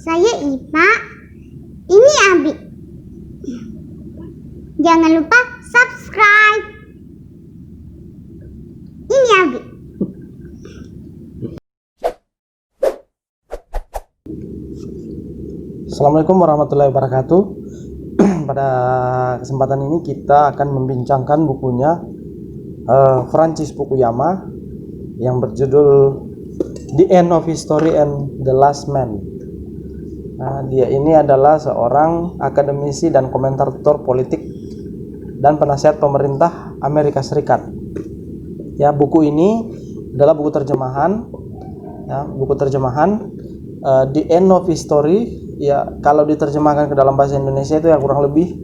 Saya Ipa, ini Abi. Jangan lupa subscribe. Ini Abi. Assalamualaikum warahmatullahi wabarakatuh. Pada kesempatan ini kita akan membincangkan bukunya Francis Fukuyama yang berjudul The End of History and the Last Man. Nah, dia ini adalah seorang akademisi dan komentator politik dan penasihat pemerintah Amerika Serikat. Ya, buku ini adalah buku terjemahan. Ya, buku terjemahan The End of History. Ya, kalau diterjemahkan ke dalam bahasa Indonesia itu ya kurang lebih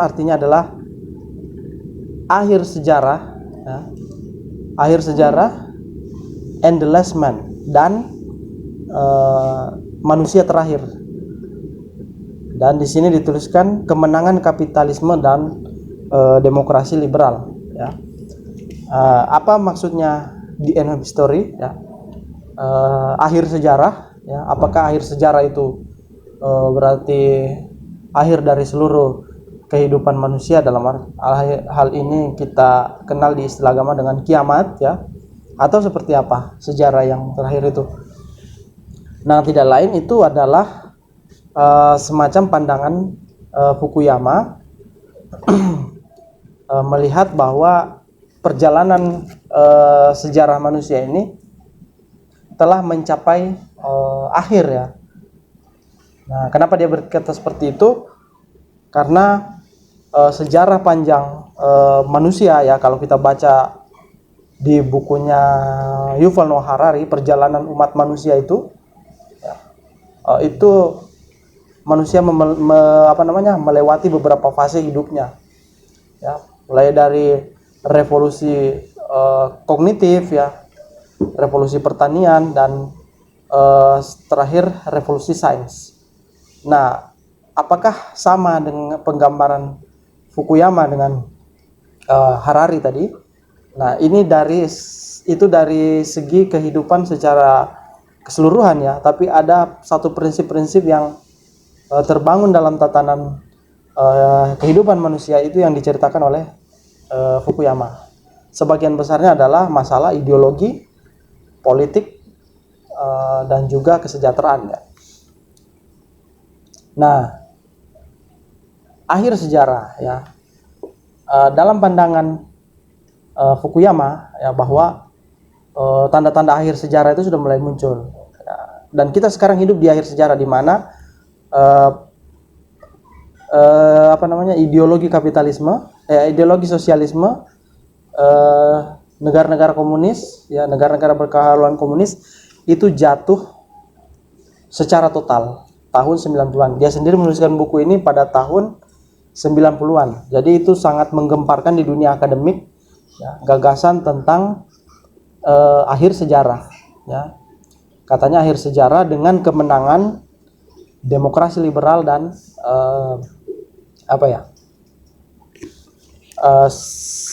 artinya adalah akhir sejarah, ya, akhir sejarah and the last man, dan manusia terakhir. Dan di sini dituliskan kemenangan kapitalisme dan demokrasi liberal. Ya, apa maksudnya the end of history? Ya, akhir sejarah. Ya, apakah akhir sejarah itu berarti akhir dari seluruh kehidupan manusia? Dalam hal ini kita kenal di istilah agama dengan kiamat, ya, atau seperti apa sejarah yang terakhir itu? Nah, tidak lain itu adalah semacam pandangan Fukuyama melihat bahwa perjalanan sejarah manusia ini telah mencapai akhir, ya. Nah, kenapa dia berkata seperti itu? Karena sejarah panjang manusia, ya, kalau kita baca di bukunya Yuval Noah Harari, Perjalanan Umat Manusia itu, ya, itu manusia melewati beberapa fase hidupnya, ya, mulai dari revolusi kognitif, ya, revolusi pertanian, dan terakhir revolusi sains. Nah, apakah sama dengan penggambaran Fukuyama dengan Harari tadi? Nah, ini dari segi kehidupan secara keseluruhan, ya, tapi ada satu prinsip-prinsip yang terbangun dalam tatanan kehidupan manusia itu yang diceritakan oleh Fukuyama. Sebagian besarnya adalah masalah ideologi, politik, dan juga kesejahteraan, ya. Nah, akhir sejarah, ya, dalam pandangan Fukuyama, ya, bahwa tanda-tanda akhir sejarah itu sudah mulai muncul, ya. Dan kita sekarang hidup di akhir sejarah, di mana ideologi kapitalisme, ideologi sosialisme, negara-negara komunis, ya, negara-negara berkehaluan komunis itu jatuh secara total tahun 90-an. Dia sendiri menuliskan buku ini pada tahun 90-an. Jadi itu sangat menggemparkan di dunia akademik, ya, gagasan tentang akhir sejarah, ya. Katanya akhir sejarah dengan kemenangan demokrasi liberal dan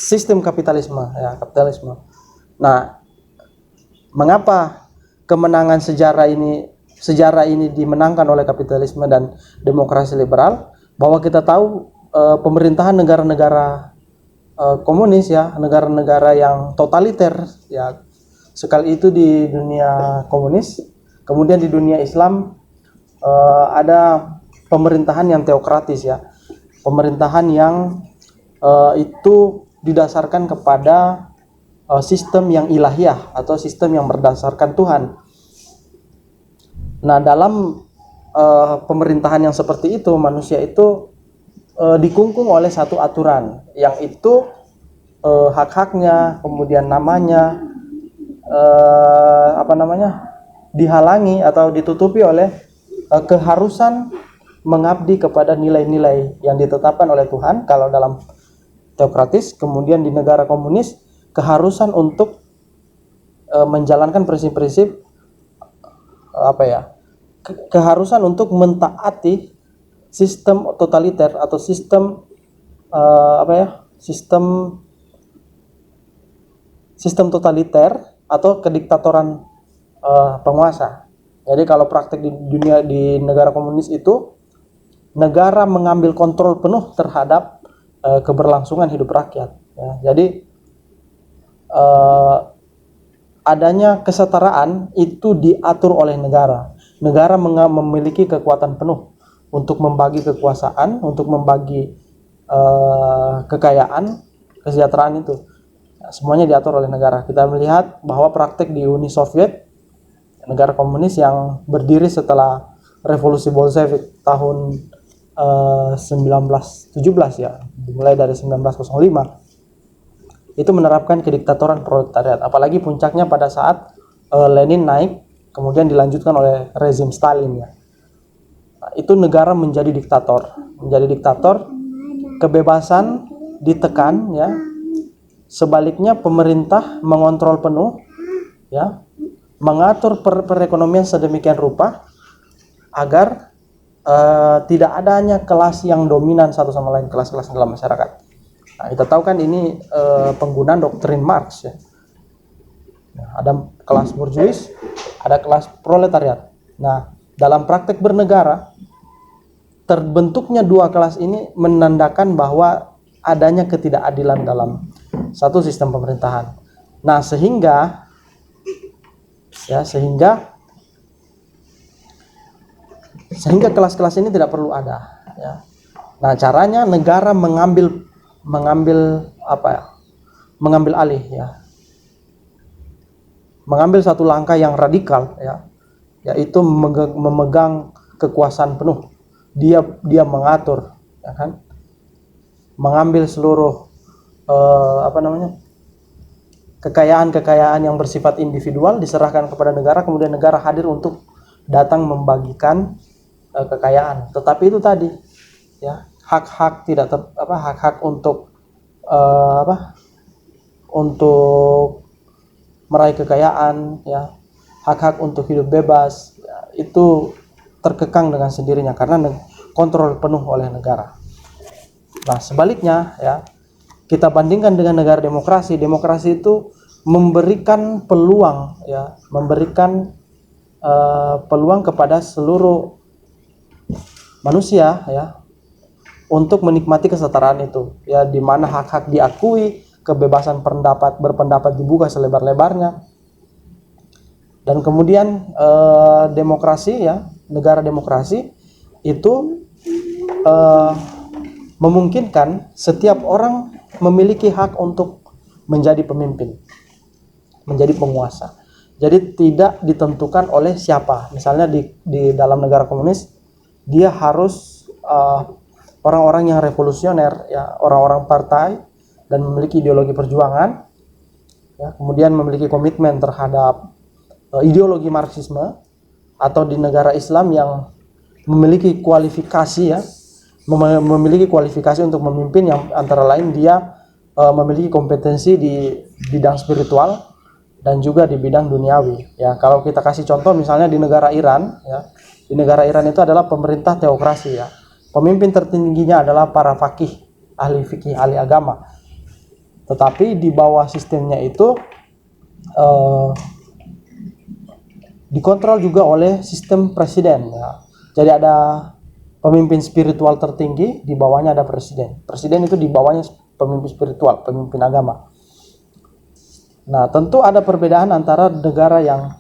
sistem kapitalisme, ya, kapitalisme. Nah, mengapa kemenangan sejarah ini dimenangkan oleh kapitalisme dan demokrasi liberal? Bahwa kita tahu pemerintahan negara-negara komunis, ya, negara-negara yang totaliter, ya, sekali itu di dunia komunis, kemudian di dunia Islam ada pemerintahan yang teokratis, ya, pemerintahan yang itu didasarkan kepada sistem yang ilahiyah atau sistem yang berdasarkan Tuhan. Nah, dalam pemerintahan yang seperti itu, manusia itu dikungkung oleh satu aturan, yang itu hak-haknya, kemudian namanya dihalangi atau ditutupi oleh keharusan mengabdi kepada nilai-nilai yang ditetapkan oleh Tuhan kalau dalam teokratis. Kemudian di negara komunis keharusan untuk menjalankan prinsip-prinsip keharusan untuk mentaati sistem totaliter atau sistem sistem totaliter atau kediktatoran penguasa. Jadi kalau praktek di negara komunis itu negara mengambil kontrol penuh terhadap keberlangsungan hidup rakyat. Ya. Jadi adanya kesetaraan itu diatur oleh negara. Negara memiliki kekuatan penuh untuk membagi kekuasaan, untuk membagi kekayaan, kesejahteraan itu. Semuanya diatur oleh negara. Kita melihat bahwa praktek di Uni Soviet, negara komunis yang berdiri setelah revolusi Bolshevik tahun 1917 ya, dimulai dari 1905, itu menerapkan kediktatoran proletariat. Apalagi puncaknya pada saat Lenin naik, kemudian dilanjutkan oleh rezim Stalin ya. Nah, itu negara menjadi diktator, kebebasan ditekan ya. Sebaliknya pemerintah mengontrol penuh ya, mengatur perekonomian sedemikian rupa agar tidak adanya kelas yang dominan satu sama lain, kelas-kelas dalam masyarakat. Nah, kita tahu kan ini penggunaan doktrin Marx ya. Nah, ada kelas burjuis, ada kelas proletariat. Nah, dalam praktek bernegara, terbentuknya dua kelas ini menandakan bahwa adanya ketidakadilan dalam satu sistem pemerintahan. Nah, sehingga kelas-kelas ini tidak perlu ada ya. Nah, caranya negara mengambil alih ya, mengambil satu langkah yang radikal ya, yaitu memegang kekuasaan penuh. Dia mengatur ya kan, mengambil seluruh kekayaan yang bersifat individual diserahkan kepada negara, kemudian negara hadir untuk datang membagikan kekayaan. Tetapi itu tadi ya, hak-hak untuk untuk meraih kekayaan ya, hak-hak untuk hidup bebas ya, itu terkekang dengan sendirinya karena kontrol penuh oleh negara. Nah, sebaliknya ya, kita bandingkan dengan negara demokrasi. Demokrasi itu memberikan peluang ya, peluang kepada seluruh manusia ya untuk menikmati kesetaraan itu ya, di mana hak-hak diakui, kebebasan berpendapat dibuka selebar-lebarnya. Dan kemudian demokrasi ya, negara demokrasi itu memungkinkan setiap orang memiliki hak untuk menjadi pemimpin, menjadi penguasa. Jadi tidak ditentukan oleh siapa. Misalnya di dalam negara komunis, dia harus orang-orang yang revolusioner ya, orang-orang partai dan memiliki ideologi perjuangan ya, kemudian memiliki komitmen terhadap ideologi Marxisme. Atau di negara Islam yang memiliki kualifikasi ya, memiliki kualifikasi untuk memimpin, yang antara lain dia memiliki kompetensi di bidang spiritual dan juga di bidang duniawi ya. Kalau kita kasih contoh misalnya di negara Iran ya, di negara Iran itu adalah pemerintah teokrasi ya. Pemimpin tertingginya adalah para fakih, ahli fikih, ahli agama. Tetapi di bawah sistemnya itu dikontrol juga oleh sistem presiden ya. Jadi ada pemimpin spiritual tertinggi, di bawahnya ada presiden. Presiden itu di bawahnya pemimpin spiritual, pemimpin agama. Nah, tentu ada perbedaan antara negara yang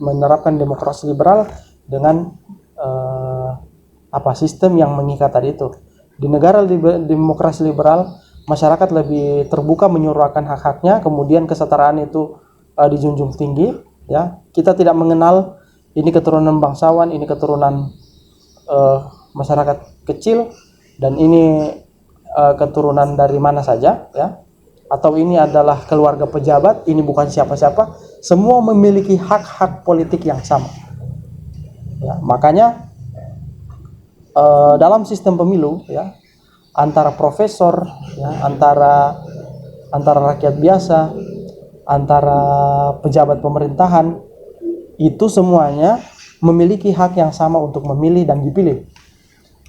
menerapkan demokrasi liberal dengan sistem yang mengikat tadi itu. Di negara demokrasi liberal, masyarakat lebih terbuka menyuarakan hak-haknya, kemudian kesetaraan itu dijunjung tinggi ya. Kita tidak mengenal ini keturunan bangsawan, ini keturunan masyarakat kecil, dan ini keturunan dari mana saja ya, atau ini adalah keluarga pejabat, ini bukan siapa-siapa. Semua memiliki hak-hak politik yang sama ya. Makanya dalam sistem pemilu ya, antara profesor ya, antara rakyat biasa, antara pejabat pemerintahan, itu semuanya memiliki hak yang sama untuk memilih dan dipilih.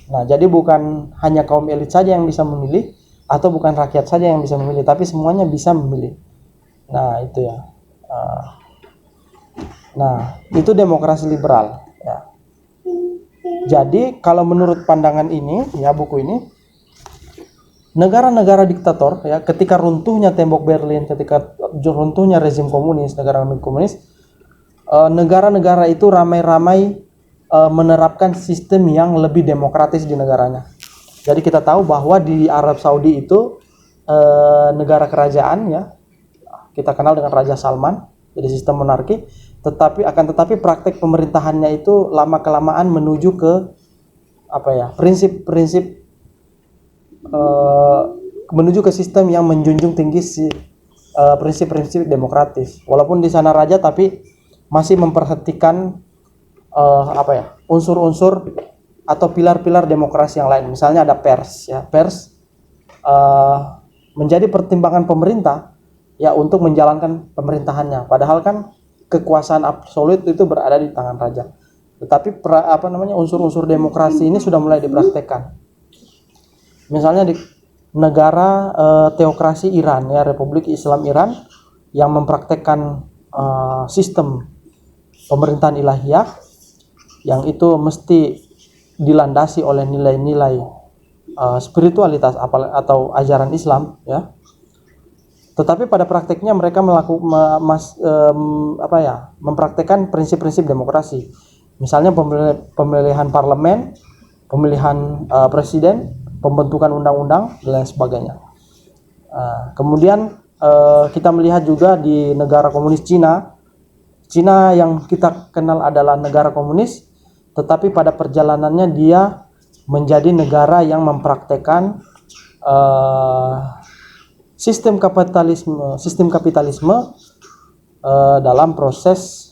Nah, jadi bukan hanya kaum elit saja yang bisa memilih, atau bukan rakyat saja yang bisa memilih, tapi semuanya bisa memilih. Nah, itu ya. Nah, itu demokrasi liberal ya. Jadi kalau menurut pandangan ini ya, buku ini, negara-negara diktator ya, ketika runtuhnya tembok Berlin, ketika runtuhnya rezim komunis, negara komunis, negara-negara itu ramai-ramai menerapkan sistem yang lebih demokratis di negaranya. Jadi kita tahu bahwa di Arab Saudi itu negara kerajaan ya, kita kenal dengan Raja Salman, jadi sistem monarki, tetapi praktek pemerintahannya itu lama kelamaan menuju ke prinsip-prinsip menuju ke sistem yang menjunjung tinggi prinsip-prinsip demokratis. Walaupun di sana raja, tapi masih memperhatikan unsur-unsur atau pilar-pilar demokrasi yang lain. Misalnya ada pers ya, pers menjadi pertimbangan pemerintah ya untuk menjalankan pemerintahannya. Padahal kan kekuasaan absolut itu berada di tangan raja. Tetapi unsur-unsur demokrasi ini sudah mulai dipraktekkan. Misalnya di negara teokrasi Iran ya, Republik Islam Iran, yang mempraktekkan sistem pemerintahan ilahiyah yang itu mesti dilandasi oleh nilai-nilai spiritualitas atau ajaran Islam ya. Tetapi pada prakteknya mereka mempraktekkan prinsip-prinsip demokrasi. Misalnya pemilihan parlemen, pemilihan presiden, pembentukan undang-undang dan lain sebagainya. Kemudian kita melihat juga di negara komunis Cina yang kita kenal adalah negara komunis, tetapi pada perjalanannya dia menjadi negara yang mempraktekkan sistem kapitalisme dalam proses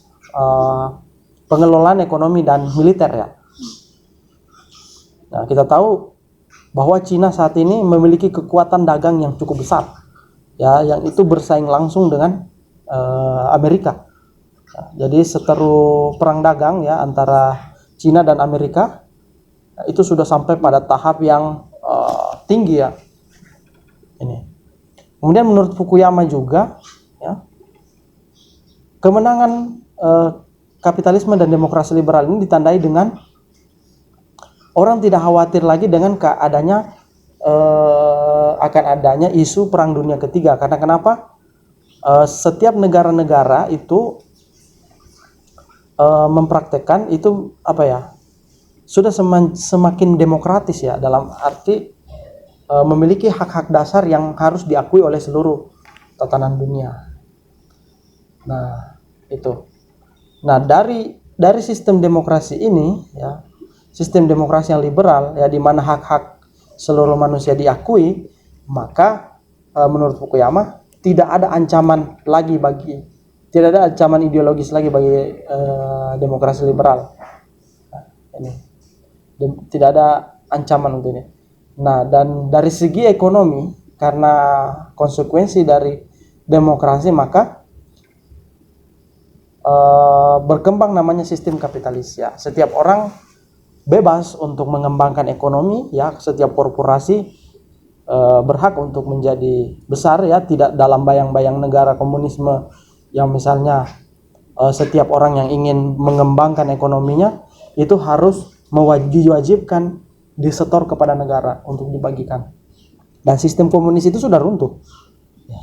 pengelolaan ekonomi dan militer ya. Nah, kita tahu bahwa Cina saat ini memiliki kekuatan dagang yang cukup besar ya, yang itu bersaing langsung dengan Amerika. Nah, jadi seteru perang dagang ya antara Cina dan Amerika itu sudah sampai pada tahap yang tinggi ya. Ini. Kemudian menurut Fukuyama juga ya, kemenangan kapitalisme dan demokrasi liberal ini ditandai dengan orang tidak khawatir lagi dengan akan adanya isu perang dunia ketiga. Karena kenapa? Setiap negara-negara itu mempraktekkan itu sudah semakin demokratis ya, dalam arti memiliki hak-hak dasar yang harus diakui oleh seluruh tatanan dunia. Nah, itu. Nah, dari sistem demokrasi ini ya, sistem demokrasi yang liberal ya, di mana hak-hak seluruh manusia diakui, maka menurut Fukuyama tidak ada ancaman ideologis lagi bagi demokrasi liberal. Nah, ini tidak ada ancaman untuk ini. Nah, dan dari segi ekonomi, karena konsekuensi dari demokrasi, maka berkembang namanya sistem kapitalis ya. Setiap orang bebas untuk mengembangkan ekonomi ya, setiap korporasi berhak untuk menjadi besar ya, tidak dalam bayang-bayang negara komunisme yang misalnya setiap orang yang ingin mengembangkan ekonominya itu harus mewajibkan disetor kepada negara untuk dibagikan. Dan sistem komunis itu sudah runtuh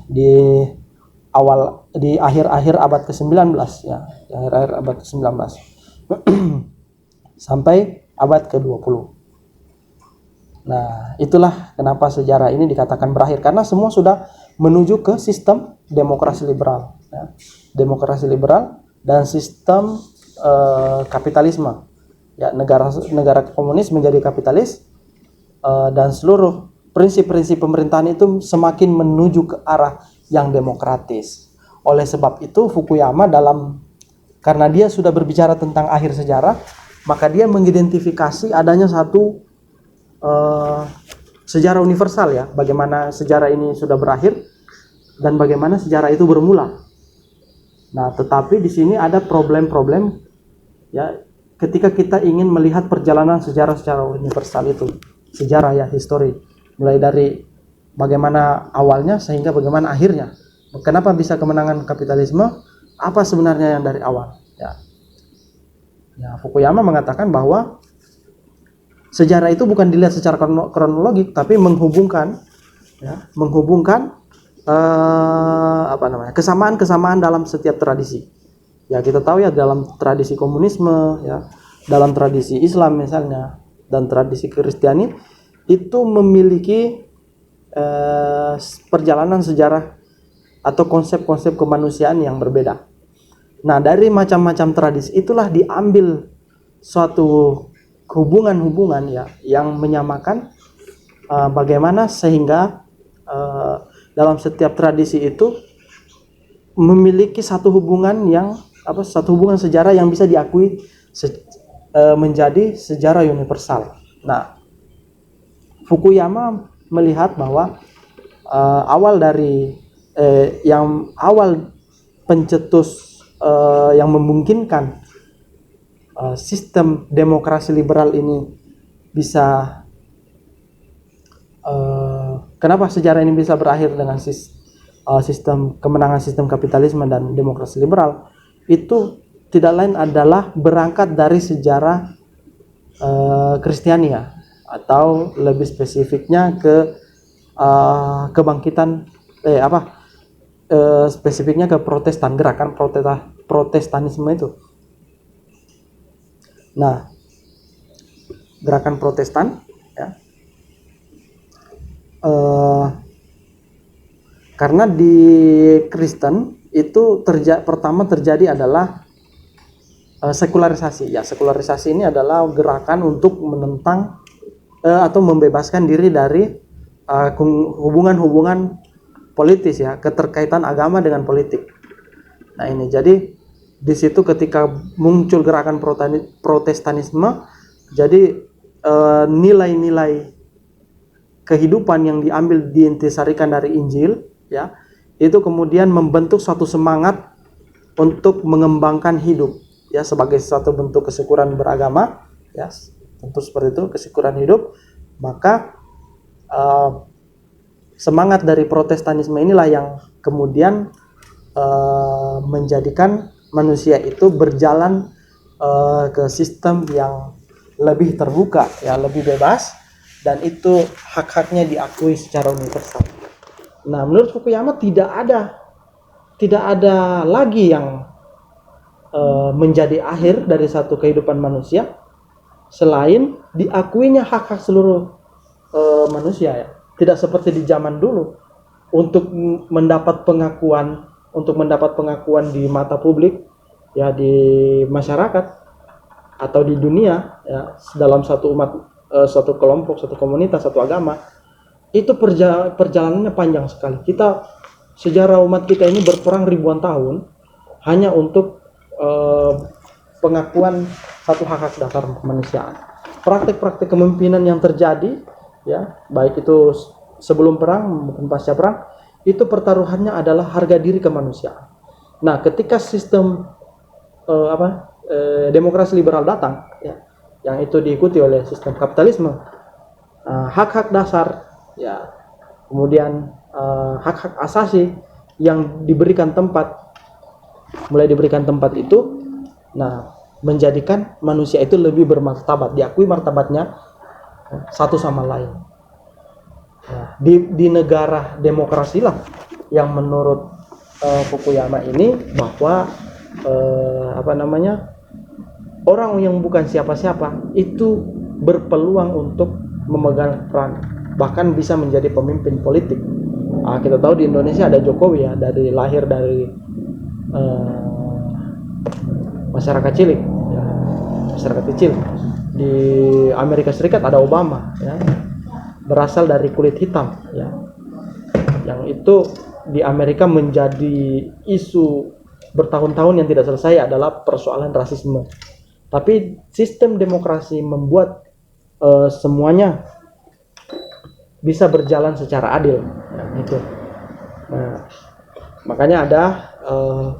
di akhir abad ke-19 ya, di akhir abad ke-19 sampai abad ke-20. Nah, itulah kenapa sejarah ini dikatakan berakhir, karena semua sudah menuju ke sistem demokrasi liberal ya. Demokrasi liberal dan sistem kapitalisme. Ya, negara komunis menjadi kapitalis dan seluruh prinsip-prinsip pemerintahan itu semakin menuju ke arah yang demokratis. Oleh sebab itu Fukuyama karena dia sudah berbicara tentang akhir sejarah, maka dia mengidentifikasi adanya satu sejarah universal ya, bagaimana sejarah ini sudah berakhir dan bagaimana sejarah itu bermula. Nah, tetapi di sini ada problem-problem ya, ketika kita ingin melihat perjalanan sejarah secara universal itu, sejarah ya, histori, mulai dari bagaimana awalnya sehingga bagaimana akhirnya. Kenapa bisa kemenangan kapitalisme? Apa sebenarnya yang dari awal? Ya. Ya, Fukuyama mengatakan bahwa sejarah itu bukan dilihat secara kronologik, tapi menghubungkan kesamaan-kesamaan dalam setiap tradisi. Ya, kita tahu ya, dalam tradisi komunisme, ya, dalam tradisi Islam misalnya, dan tradisi Kristiani itu memiliki perjalanan sejarah atau konsep-konsep kemanusiaan yang berbeda. Nah, dari macam-macam tradisi itulah diambil suatu hubungan-hubungan ya yang menyamakan bagaimana sehingga dalam setiap tradisi itu memiliki satu hubungan sejarah yang bisa diakui menjadi sejarah universal. Nah, Fukuyama melihat bahwa awal pencetus yang memungkinkan sistem demokrasi liberal ini bisa kenapa sejarah ini bisa berakhir dengan kemenangan sistem kapitalisme dan demokrasi liberal, itu tidak lain adalah berangkat dari sejarah Kristiani ya, atau lebih spesifiknya ke kebangkitan spesifiknya ke Protestan, gerakan Protestanisme itu. Nah, gerakan Protestan ya, karena di Kristen itu pertama terjadi adalah sekularisasi. Ya, sekularisasi ini adalah gerakan untuk menentang atau membebaskan diri dari hubungan-hubungan politis ya, keterkaitan agama dengan politik. Nah, ini jadi di situ ketika muncul gerakan Protestanisme, jadi nilai-nilai kehidupan yang diambil diintisarikan dari Injil ya, itu kemudian membentuk suatu semangat untuk mengembangkan hidup ya, sebagai suatu bentuk kesyukuran beragama ya, tentu seperti itu, kesyukuran hidup. Maka semangat dari Protestanisme inilah yang kemudian menjadikan manusia itu berjalan ke sistem yang lebih terbuka ya, lebih bebas, dan itu hak-haknya diakui secara universal. Nah, menurut Fukuyama tidak ada lagi yang menjadi akhir dari satu kehidupan manusia selain diakuinya hak-hak seluruh manusia ya. Tidak seperti di zaman dulu, untuk mendapat pengakuan di mata publik ya, di masyarakat atau di dunia ya, dalam satu umat, suatu kelompok, satu komunitas, satu agama, itu perjalanannya panjang sekali. Sejarah umat kita ini berperang ribuan tahun hanya untuk pengakuan satu hak-hak dasar kemanusiaan. Praktik-praktik kepemimpinan yang terjadi ya, baik itu sebelum perang maupun pasca perang, itu pertaruhannya adalah harga diri kemanusiaan. Nah, ketika sistem demokrasi liberal datang ya, yang itu diikuti oleh sistem kapitalisme, hak-hak dasar ya, kemudian hak-hak asasi yang mulai diberikan tempat itu, nah, menjadikan manusia itu lebih bermartabat, diakui martabatnya satu sama lain. Nah, di negara demokrasi lah yang menurut Fukuyama ini bahwa orang yang bukan siapa-siapa itu berpeluang untuk memegang peran, bahkan bisa menjadi pemimpin politik. Kita tahu di Indonesia ada Jokowi ya, lahir dari masyarakat cilik ya, masyarakat kecil. Di Amerika Serikat ada Obama ya, berasal dari kulit hitam ya, yang itu di Amerika menjadi isu bertahun-tahun yang tidak selesai adalah persoalan rasisme. Tapi sistem demokrasi membuat semuanya bisa berjalan secara adil ya, itu. Nah, makanya ada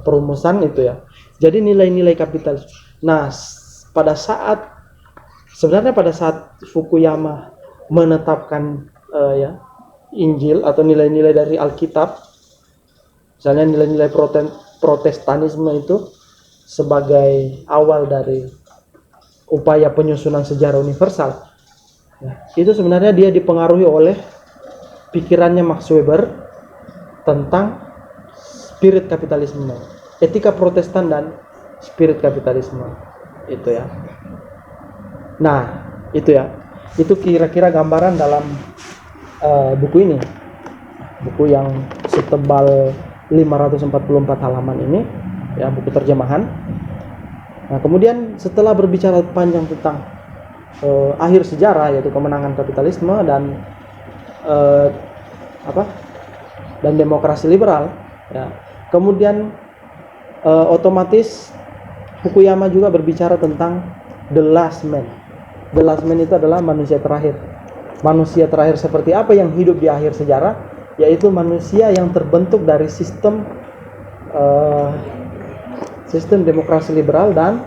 perumusan itu ya. Jadi nilai-nilai kapitalis. Nah, pada saat Fukuyama menetapkan Injil atau nilai-nilai dari Alkitab, misalnya nilai-nilai Protestanisme itu sebagai awal dari upaya penyusunan sejarah universal, ya, itu sebenarnya dia dipengaruhi oleh pikirannya Max Weber tentang spirit kapitalisme, etika Protestan dan spirit kapitalisme, itu ya. Nah, itu ya, itu kira-kira gambaran dalam buku ini, buku yang setebal 544 halaman ini, ya, buku terjemahan. Nah, kemudian setelah berbicara panjang tentang akhir sejarah, yaitu kemenangan kapitalisme dan dan demokrasi liberal, ya, kemudian otomatis Fukuyama juga berbicara tentang the last man. The last man itu adalah manusia terakhir. Manusia terakhir seperti apa yang hidup di akhir sejarah, yaitu manusia yang terbentuk dari sistem demokrasi liberal dan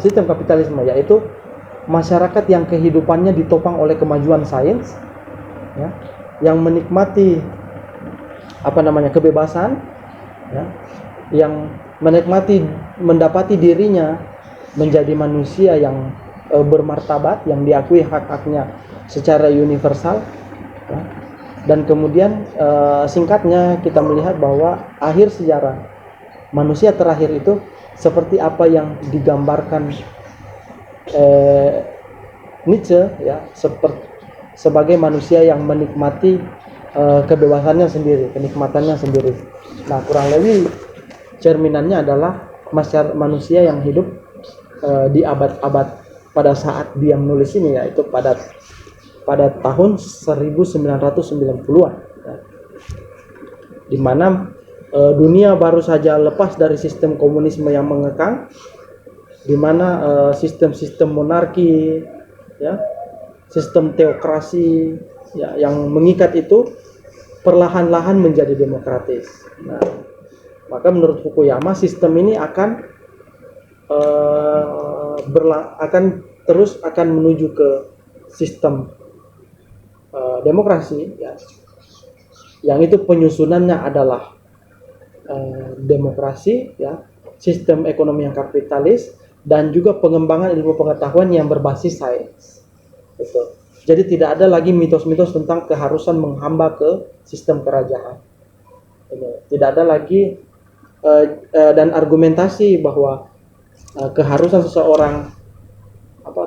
sistem kapitalisme, yaitu masyarakat yang kehidupannya ditopang oleh kemajuan sains, ya, yang menikmati kebebasan, ya, yang mendapati dirinya menjadi manusia yang bermartabat, yang diakui hak-haknya secara universal, ya. Dan kemudian singkatnya kita melihat bahwa akhir sejarah manusia terakhir itu seperti apa yang digambarkan Nietzsche, ya, sebagai manusia yang menikmati kebebasannya sendiri, kenikmatannya sendiri. Nah, kurang lebih cerminannya adalah manusia yang hidup di abad-abad pada saat dia menulis ini, yaitu pada tahun 1990-an, ya, di mana dunia baru saja lepas dari sistem komunisme yang mengekang, di mana sistem-sistem monarki, ya, sistem teokrasi, ya, yang mengikat itu perlahan-lahan menjadi demokratis. Nah, maka menurut Fukuyama sistem ini akan menuju ke sistem demokrasi, ya, yang itu penyusunannya adalah demokrasi, ya, sistem ekonomi yang kapitalis, dan juga pengembangan ilmu pengetahuan yang berbasis sains. Betul. Jadi tidak ada lagi mitos-mitos tentang keharusan menghamba ke sistem kerajaan. Tidak ada lagi dan argumentasi bahwa keharusan seseorang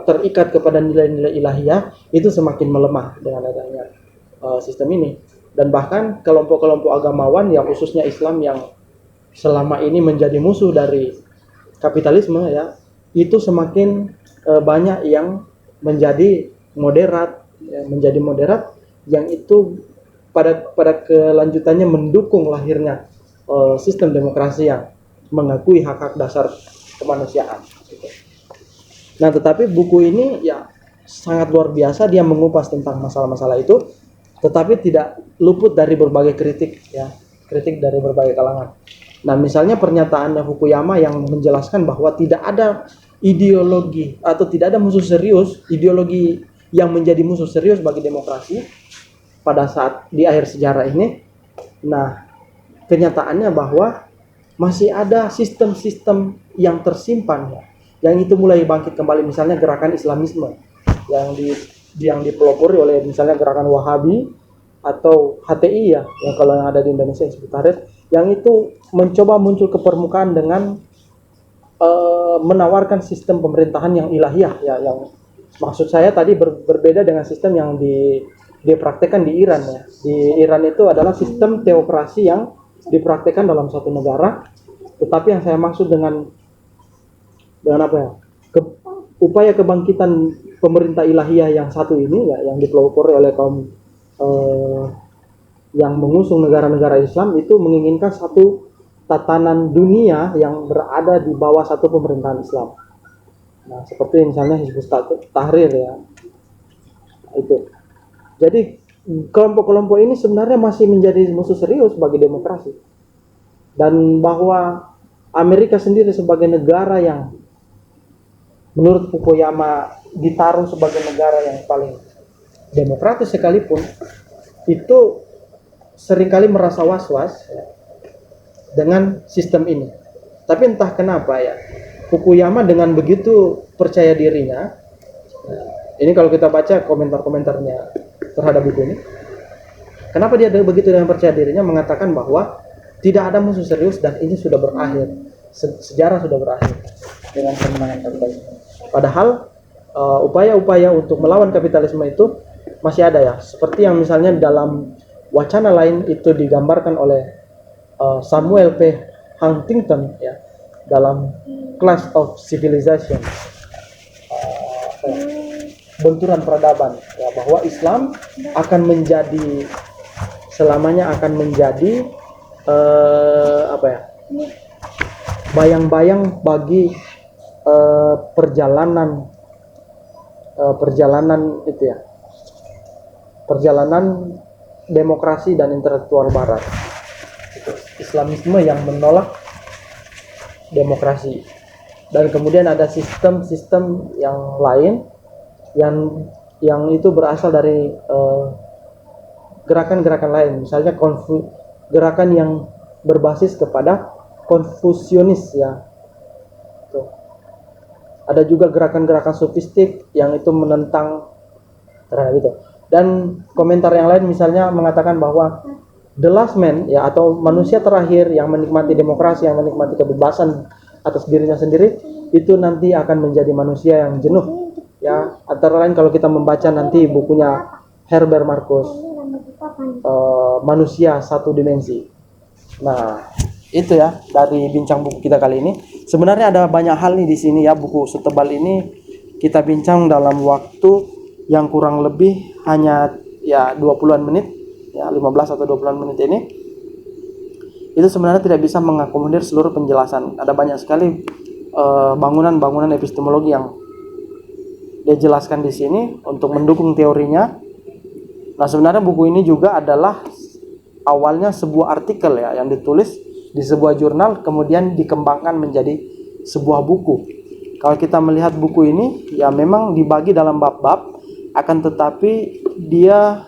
terikat kepada nilai-nilai ilahiyah itu semakin melemah dengan adanya sistem ini. Dan bahkan kelompok-kelompok agamawan, yang khususnya Islam yang selama ini menjadi musuh dari kapitalisme, ya, itu semakin banyak yang menjadi moderat, ya, yang itu pada kelanjutannya mendukung lahirnya sistem demokrasi yang mengakui hak-hak dasar kemanusiaan. Nah, tetapi buku ini, ya, sangat luar biasa, dia mengupas tentang masalah-masalah itu, tetapi tidak luput dari berbagai kritik, ya, kritik dari berbagai kalangan. Nah, misalnya pernyataannya Fukuyama yang menjelaskan bahwa tidak ada ideologi atau tidak ada musuh serius, ideologi yang menjadi musuh serius bagi demokrasi pada saat di akhir sejarah ini. Nah, kenyataannya bahwa masih ada sistem-sistem yang tersimpan, ya, yang itu mulai bangkit kembali, misalnya gerakan Islamisme yang dipelopori oleh misalnya gerakan Wahabi atau HTI, ya, yang kalau yang ada di Indonesia disebut Tahrir, yang itu mencoba muncul ke permukaan dengan menawarkan sistem pemerintahan yang ilahiyah, ya, yang maksud saya tadi berbeda dengan sistem yang dipraktekkan di Iran, ya. Di Iran itu adalah sistem teokrasi yang dipraktekkan dalam suatu negara, tetapi yang saya maksud dengan apa, ya, upaya kebangkitan pemerintah ilahiyah yang satu ini, ya, yang dipelopori oleh kaum yang mengusung negara-negara Islam, itu menginginkan satu tatanan dunia yang berada di bawah satu pemerintahan Islam. Nah, seperti misalnya Hizbut Tahrir, ya, itu. Jadi kelompok-kelompok ini sebenarnya masih menjadi musuh serius bagi demokrasi, dan bahwa Amerika sendiri sebagai negara yang menurut Fukuyama ditaruh sebagai negara yang paling demokratis sekalipun, itu seringkali merasa was-was, ya, dengan sistem ini. Tapi entah kenapa, ya, Fukuyama dengan begitu percaya dirinya, ini kalau kita baca komentar-komentarnya terhadap buku ini, kenapa dia begitu dengan percaya dirinya mengatakan bahwa tidak ada musuh serius dan ini sudah berakhir, sejarah sudah berakhir dengan kemenangan kapitalisme. Padahal upaya-upaya untuk melawan kapitalisme itu masih ada ya, seperti yang misalnya dalam wacana lain itu digambarkan oleh Samuel P. Huntington ya dalam Clash of Civilization, benturan peradaban ya, bahwa Islam akan menjadi selamanya akan menjadi bayang-bayang bagi perjalanan itu ya, perjalanan demokrasi dan intelektual barat. Islamisme yang menolak demokrasi, dan kemudian ada sistem-sistem yang lain yang itu berasal dari gerakan-gerakan lain, misalnya gerakan yang berbasis kepada Konfusianis ya. Tuh. Ada juga gerakan-gerakan sofistik yang itu menentang terhadap itu. Dan komentar yang lain misalnya mengatakan bahwa the last man ya, atau manusia terakhir yang menikmati demokrasi, yang menikmati kebebasan atas dirinya sendiri, itu nanti akan menjadi manusia yang jenuh ya. Antara lain kalau kita membaca nanti bukunya Herbert Marcuse, Manusia Satu Dimensi. Nah, itu ya dari bincang buku kita kali ini. Sebenarnya ada banyak hal nih di sini ya, buku setebal ini kita bincang dalam waktu yang kurang lebih hanya ya 20-an menit ya, 15 atau 20-an menit ini. Itu sebenarnya tidak bisa mengakomodir seluruh penjelasan. Ada banyak sekali bangunan-bangunan epistemologi yang dijelaskan di sini untuk mendukung teorinya. Nah, sebenarnya buku ini juga adalah awalnya sebuah artikel ya yang ditulis di sebuah jurnal, kemudian dikembangkan menjadi sebuah buku. Kalau kita melihat buku ini ya memang dibagi dalam bab-bab, akan tetapi dia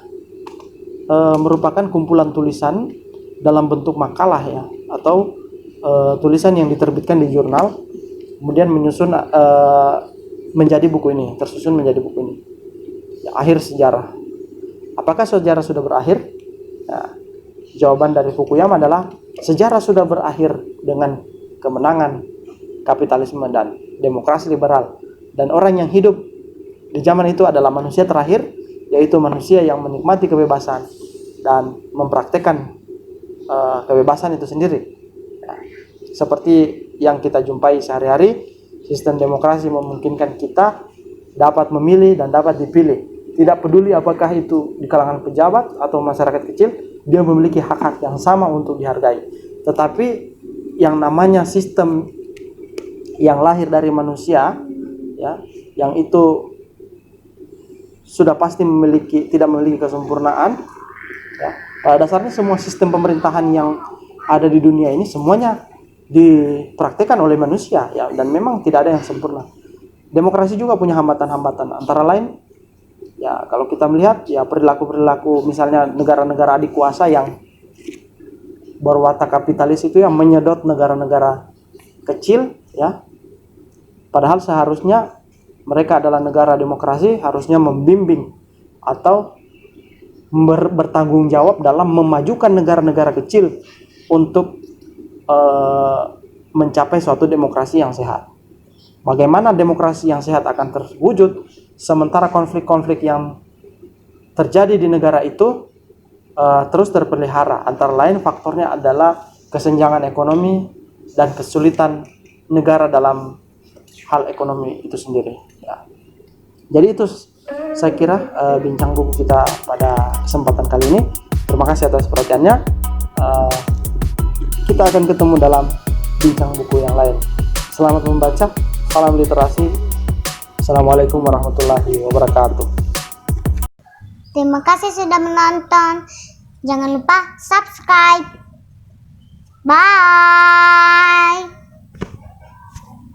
merupakan kumpulan tulisan dalam bentuk makalah ya, atau tulisan yang diterbitkan di jurnal, kemudian menyusun menjadi buku ini, tersusun menjadi buku ini. Ya, akhir sejarah. Apakah sejarah sudah berakhir? Nah, jawaban dari Fukuyama adalah sejarah sudah berakhir dengan kemenangan kapitalisme dan demokrasi liberal. Dan orang yang hidup di zaman itu adalah manusia terakhir, yaitu manusia yang menikmati kebebasan dan mempraktekkan kebebasan itu sendiri. Ya, seperti yang kita jumpai sehari-hari, sistem demokrasi memungkinkan kita dapat memilih dan dapat dipilih. Tidak peduli apakah itu di kalangan pejabat atau masyarakat kecil, dia memiliki hak-hak yang sama untuk dihargai. Tetapi yang namanya sistem yang lahir dari manusia ya, yang itu sudah pasti tidak memiliki kesempurnaan ya. Pada dasarnya semua sistem pemerintahan yang ada di dunia ini semuanya dipraktikkan oleh manusia ya, dan memang tidak ada yang sempurna. Demokrasi juga punya hambatan-hambatan, antara lain ya kalau kita melihat ya perilaku-perilaku misalnya negara-negara adik kuasa yang berwatak kapitalis itu yang menyedot negara-negara kecil ya, padahal seharusnya mereka adalah negara demokrasi, harusnya membimbing atau bertanggung jawab dalam memajukan negara-negara kecil untuk mencapai suatu demokrasi yang sehat. Bagaimana demokrasi yang sehat akan terwujud sementara konflik-konflik yang terjadi di negara itu terus terpelihara? Antara lain faktornya adalah kesenjangan ekonomi dan kesulitan negara dalam hal ekonomi itu sendiri ya. Jadi itu saya kira bincang buku kita pada kesempatan kali ini. Terima kasih atas perhatiannya. Kita akan ketemu dalam bincang buku yang lain. Selamat membaca, salam literasi. Assalamualaikum warahmatullahi wabarakatuh. Terima kasih sudah menonton. Jangan lupa subscribe. Bye.